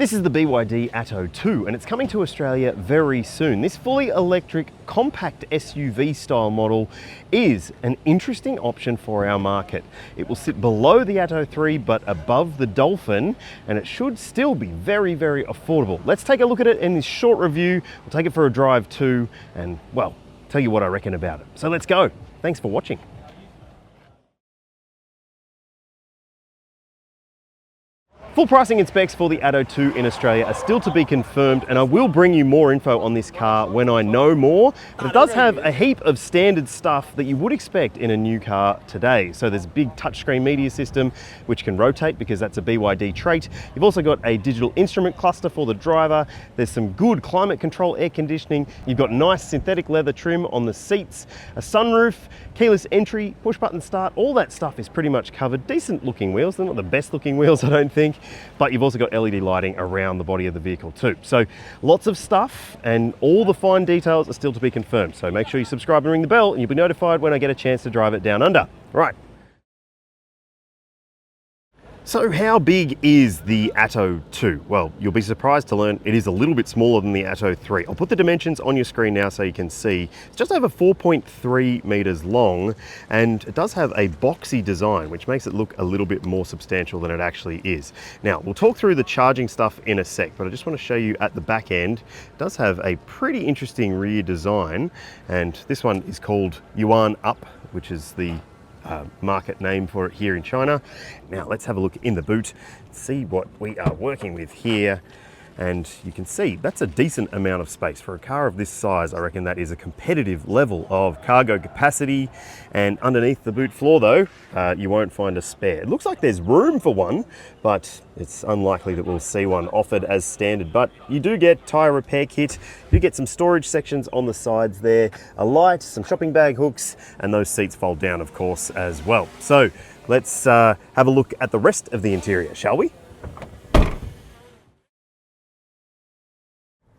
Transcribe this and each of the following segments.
This is the BYD Atto 2 and it's coming to Australia very soon. This fully electric compact SUV style model is an interesting option for our market. It will sit below the Atto 3 but above the Dolphin, and it should still be very, very affordable. Let's take a look at it in this short review. We'll take it for a drive too and, well, tell you what I reckon about it. So let's go. Thanks for watching. Full pricing and specs for the Atto 2 in Australia are still to be confirmed, and I will bring you more info on this car when I know more. But it does have a heap of standard stuff that you would expect in a new car today. So there's a big touchscreen media system which can rotate because that's a BYD trait. You've also got a digital instrument cluster for the driver. There's some good climate control air conditioning. You've got nice synthetic leather trim on the seats, a sunroof, keyless entry, push button start. All that stuff is pretty much covered. Decent looking wheels. They're not the best looking wheels, I don't think. But you've also got LED lighting around the body of the vehicle too. So lots of stuff, and all the fine details are still to be confirmed. So make sure you subscribe and ring the bell and you'll be notified when I get a chance to drive it down under. Right. So how big is the Atto 2? Well, you'll be surprised to learn it is a little bit smaller than the Atto 3. I'll put the dimensions on your screen now so you can see. It's just over 4.3 meters long, and it does have a boxy design, which makes it look a little bit more substantial than it actually is. Now, we'll talk through the charging stuff in a sec, but I just want to show you at the back end, it does have a pretty interesting rear design, and this one is called Yuan Up, which is the market name for it here in China. Now let's have a look in the boot, see what we are working with here. And you can see that's a decent amount of space. For a car of this size, I reckon that is a competitive level of cargo capacity. And underneath the boot floor though, you won't find a spare. It looks like there's room for one, but it's unlikely that we'll see one offered as standard. But you do get tyre repair kit, you get some storage sections on the sides there, a light, some shopping bag hooks, and those seats fold down of course as well. So let's have a look at the rest of the interior, shall we?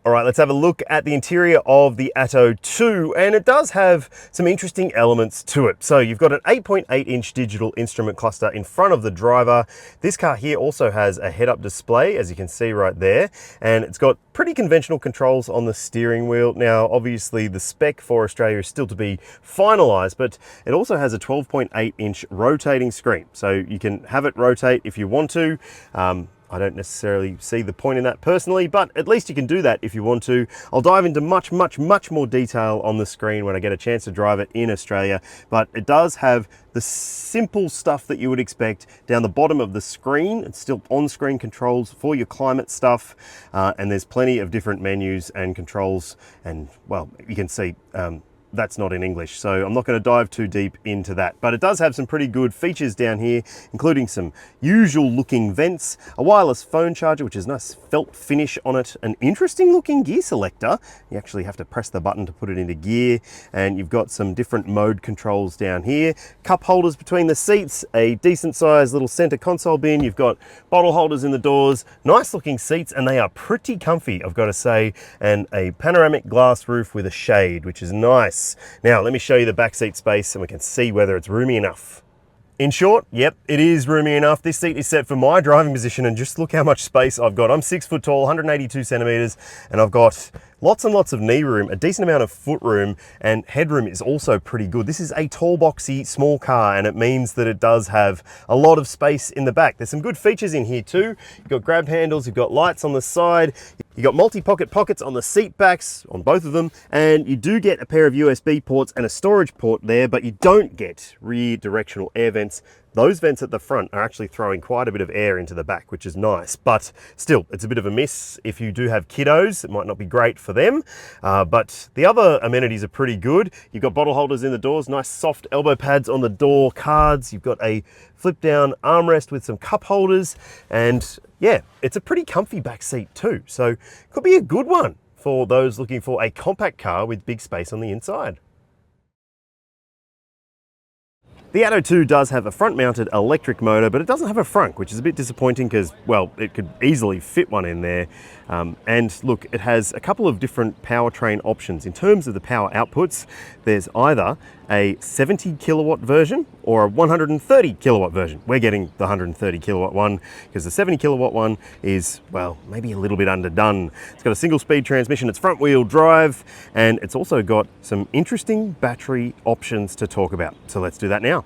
All right, let's have a look at the interior of the Atto 2, and it does have some interesting elements to it. So you've got an 8.8-inch digital instrument cluster in front of the driver. This car here also has a head-up display, as you can see right there, and it's got pretty conventional controls on the steering wheel. Now, obviously, the spec for Australia is still to be finalized, but it also has a 12.8-inch rotating screen, so you can have it rotate if you want to. I don't necessarily see the point in that personally, but at least you can do that if you want to. I'll dive into much more detail on the screen when I get a chance to drive it in Australia, but it does have the simple stuff that you would expect down the bottom of the screen. It's still on-screen controls for your climate stuff, and there's plenty of different menus and controls, and well, you can see that's not in English, so I'm not going to dive too deep into that. But it does have some pretty good features down here, including some usual looking vents, a wireless phone charger, which is a nice felt finish on it, an interesting looking gear selector. You actually have to press the button to put it into gear, and you've got some different mode controls down here. Cup holders between the seats, a decent sized little center console bin. You've got bottle holders in the doors, nice looking seats, and they are pretty comfy, I've got to say, and a panoramic glass roof with a shade, which is nice. Now, let me show you the back seat space and we can see whether it's roomy enough. In short, yep, it is roomy enough. This seat is set for my driving position, and just look how much space I've got. I'm 6 foot tall, 182 centimeters, and I've got lots and lots of knee room, a decent amount of foot room, and headroom is also pretty good. This is a tall, boxy, small car, and it means that it does have a lot of space in the back. There's some good features in here too. You've got grab handles, you've got lights on the side, you've got multi-pocket pockets on the seat backs, on both of them, and you do get a pair of USB ports and a storage port there, but you don't get rear directional air vents. Those vents at the front are actually throwing quite a bit of air into the back, which is nice, but still, it's a bit of a miss. If you do have kiddos, it might not be great for them, but the other amenities are pretty good. You've got bottle holders in the doors, nice soft elbow pads on the door cards. You've got a flip down armrest with some cup holders, and yeah, it's a pretty comfy back seat too. So could be a good one for those looking for a compact car with big space on the inside. The Atto 2 does have a front-mounted electric motor, but it doesn't have a frunk, which is a bit disappointing because, well, it could easily fit one in there. And look, it has a couple of different powertrain options. In terms of the power outputs, there's either a 70 kilowatt version or a 130 kilowatt version. We're getting the 130 kilowatt one because the 70 kilowatt one is, well, maybe a little bit underdone. It's got a single speed transmission, it's front wheel drive, and it's also got some interesting battery options to talk about. So let's do that now.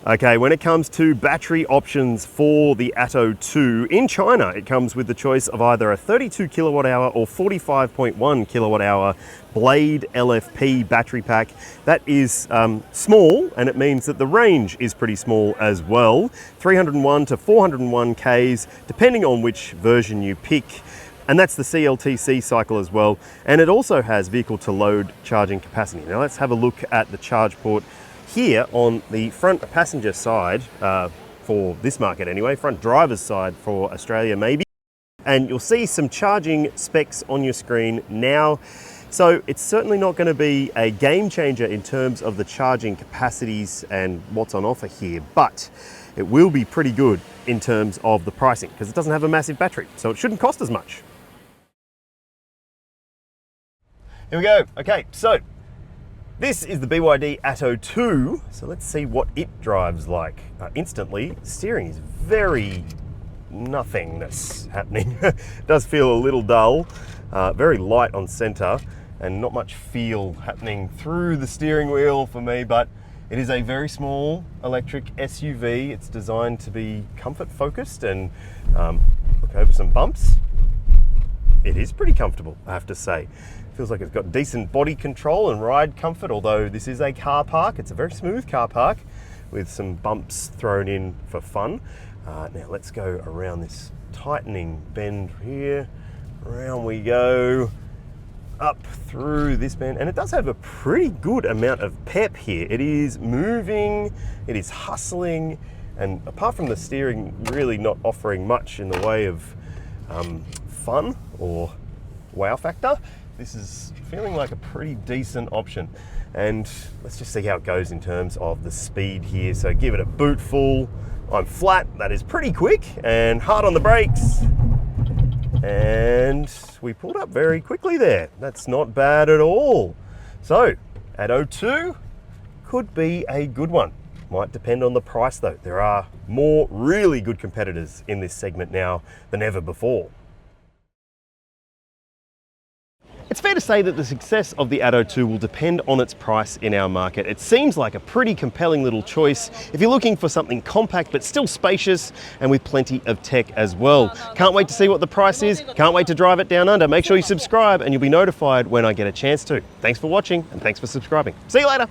Okay, when it comes to battery options for the Atto 2, in China, it comes with the choice of either a 32 kilowatt hour or 45.1 kilowatt hour Blade LFP battery pack. That is small, and it means that the range is pretty small as well. 301 to 401 Ks, depending on which version you pick. And that's the CLTC cycle as well. And it also has vehicle to load charging capacity. Now let's have a look at the charge port here on the front passenger side, for this market anyway, front driver's side for Australia maybe. And you'll see some charging specs on your screen now. So it's certainly not going to be a game changer in terms of the charging capacities and what's on offer here, but it will be pretty good in terms of the pricing because it doesn't have a massive battery, so it shouldn't cost as much. Here we go. Okay, so this is the BYD Atto 2, so let's see what it drives like. Instantly, steering is very nothingness happening. It does feel a little dull, very light on center, and not much feel happening through the steering wheel for me, but it is a very small electric SUV. It's designed to be comfort focused and look over some bumps. It is pretty comfortable, I have to say. Feels like it's got decent body control and ride comfort, although this is a car park. It's a very smooth car park with some bumps thrown in for fun. Now let's go around this tightening bend here. Around we go, up through this bend. And it does have a pretty good amount of pep here. It is moving, it is hustling, and apart from the steering really not offering much in the way of fun or wow factor, this is feeling like a pretty decent option. And let's just see how it goes in terms of the speed here. So give it a boot full. I'm flat, that is pretty quick, and hard on the brakes. And we pulled up very quickly there. That's not bad at all. So Atto 2 could be a good one. Might depend on the price though. There are more really good competitors in this segment now than ever before. It's fair to say that the success of the Atto 2 will depend on its price in our market. It seems like a pretty compelling little choice if you're looking for something compact but still spacious and with plenty of tech as well. Can't wait to see what the price is. Can't wait to drive it down under. Make sure you subscribe and you'll be notified when I get a chance to. Thanks for watching and thanks for subscribing. See you later.